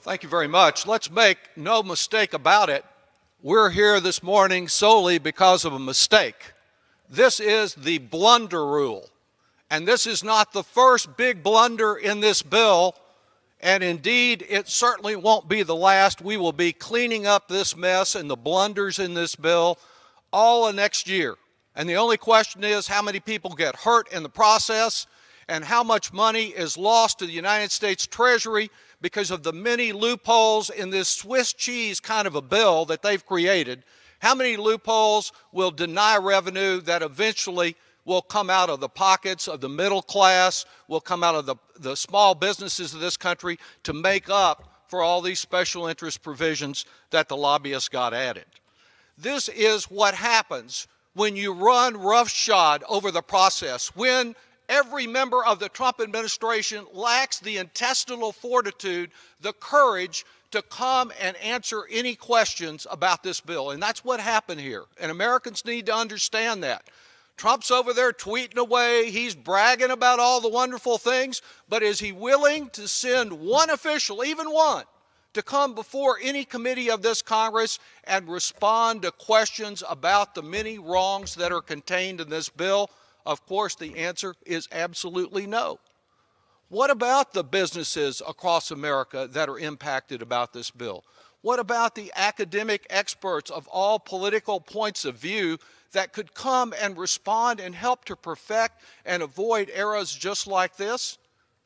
Thank you very much. Let's make no mistake about it. We're here this morning solely because of a mistake. This is the blunder rule. And this is not the first big blunder in this bill. And indeed, it certainly won't be the last. We will be cleaning up this mess and the blunders in this bill all next year. And the only question is how many people get hurt in the process and how much money is lost to the United States Treasury because of the many loopholes in this Swiss cheese kind of a bill that they've created. How many loopholes will deny revenue that eventually will come out of the pockets of the middle class, will come out of the small businesses of this country to make up for all these special interest provisions that the lobbyists got added. This is what happens when you run roughshod over the process, when every member of the Trump administration lacks the intestinal fortitude, the courage to come and answer any questions about this bill. And that's what happened here. And Americans need to understand that. Trump's over there tweeting away. He's bragging about all the wonderful things. But is he willing to send one official, even one, to come before any committee of this Congress and respond to questions about the many wrongs that are contained in this bill? Of course, the answer is absolutely no. What about the businesses across America that are impacted about this bill? What about the academic experts of all political points of view that could come and respond and help to perfect and avoid errors just like this?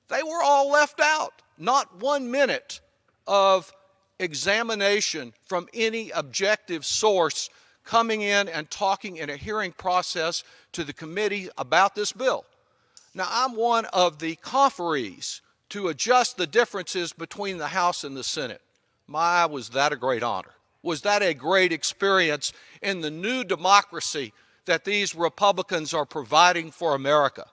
They were all left out. Not 1 minute of examination from any objective source coming in and talking in a hearing process to the committee about this bill. Now, I'm one of the conferees to adjust the differences between the House and the Senate. My, was that a great honor. Was that a great experience in the new democracy that these Republicans are providing for America.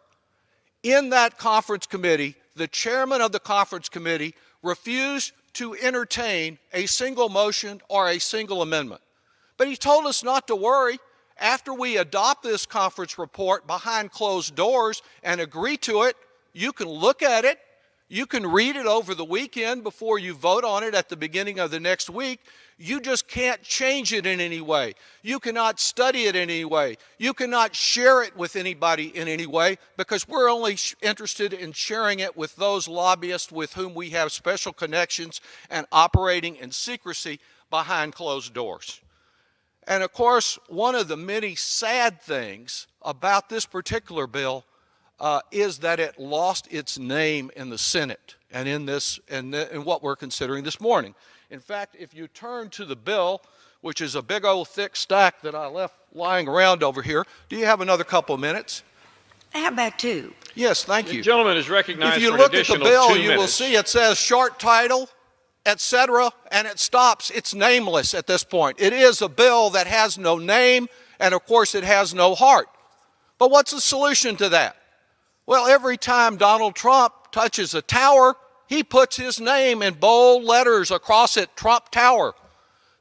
In that conference committee, the chairman of the conference committee refused to entertain a single motion or a single amendment. But he told us not to worry. After we adopt this conference report behind closed doors and agree to it, you can look at it. You can read it over the weekend before you vote on it at the beginning of the next week. You just can't change it in any way. You cannot study it in any way. You cannot share it with anybody in any way because we're only interested in sharing it with those lobbyists with whom we have special connections and operating in secrecy behind closed doors. And of course, one of the many sad things about this particular bill is that it lost its name in the Senate and in what we're considering this morning. In fact, if you turn to the bill, which is a big old thick stack that I left lying around over here, do you have another couple of minutes? How about two? Yes, thank you. The gentleman is recognized if you for look an at the additional bill, 2 you will minutes. see it says short title, etc., and it stops. It's nameless at this point. It is a bill that has no name, and of course it has no heart. But what's the solution to that? Well, every time Donald Trump touches a tower, he puts his name in bold letters across it, Trump Tower.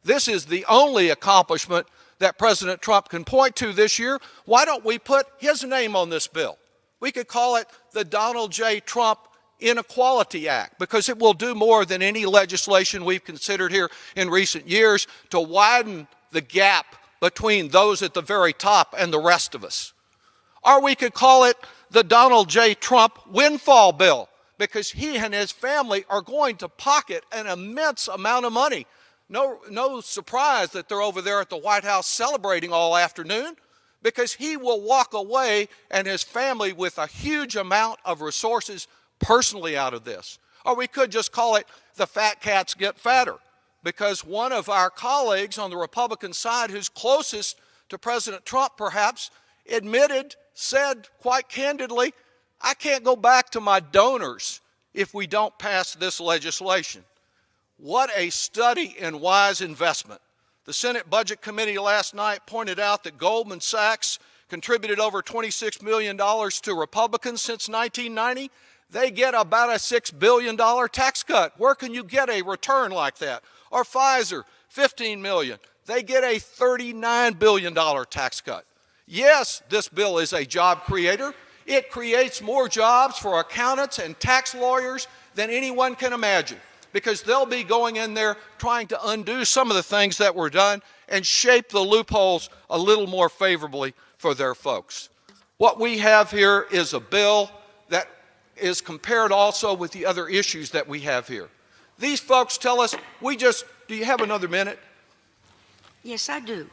This is the only accomplishment that President Trump can point to this year. Why don't we put his name on this bill? We could call it the Donald J. Trump Inequality Act because it will do more than any legislation we've considered here in recent years to widen the gap between those at the very top and the rest of us. Or we could call it the Donald J. Trump Windfall Bill because he and his family are going to pocket an immense amount of money. No surprise that they're over there at the White House celebrating all afternoon because he will walk away and his family with a huge amount of resources personally out of this. Or we could just call it the fat cats get fatter because one of our colleagues on the Republican side who's closest to President Trump perhaps said quite candidly, I can't go back to my donors if we don't pass this legislation. What a study in wise investment. The Senate Budget Committee last night pointed out that Goldman Sachs contributed over $26 million to Republicans since 1990. They get about a $6 billion tax cut. Where can you get a return like that? Or Pfizer, $15 million. They get a $39 billion tax cut. Yes, this bill is a job creator. It creates more jobs for accountants and tax lawyers than anyone can imagine. because they'll be going in there trying to undo some of the things that were done and shape the loopholes a little more favorably for their folks. What we have here is a bill that is compared also with the other issues that we have here. These folks tell us, do you have another minute? Yes, I do.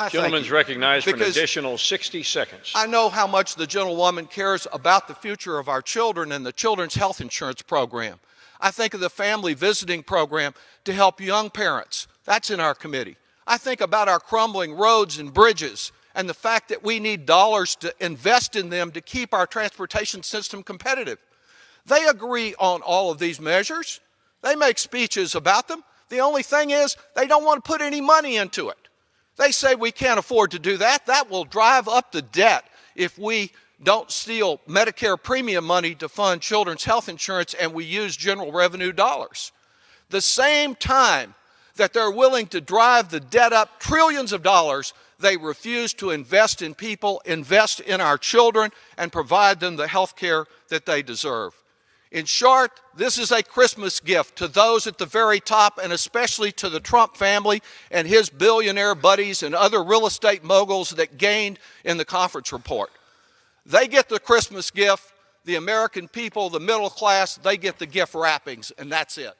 Gentleman's recognized for an additional 60 seconds. I know how much the gentlewoman cares about the future of our children and the Children's Health Insurance Program. I think of the Family Visiting Program to help young parents. That's in our committee. I think about our crumbling roads and bridges and the fact that we need dollars to invest in them to keep our transportation system competitive. They agree on all of these measures. They make speeches about them. The only thing is they don't want to put any money into it. They say we can't afford to do that. That will drive up the debt if we don't steal Medicare premium money to fund children's health insurance and we use general revenue dollars. The same time that they're willing to drive the debt up trillions of dollars, they refuse to invest in people, invest in our children, and provide them the health care that they deserve. In short, this is a Christmas gift to those at the very top, and especially to the Trump family and his billionaire buddies and other real estate moguls that gained in the conference report. They get the Christmas gift. The American people, the middle class, they get the gift wrappings, and that's it.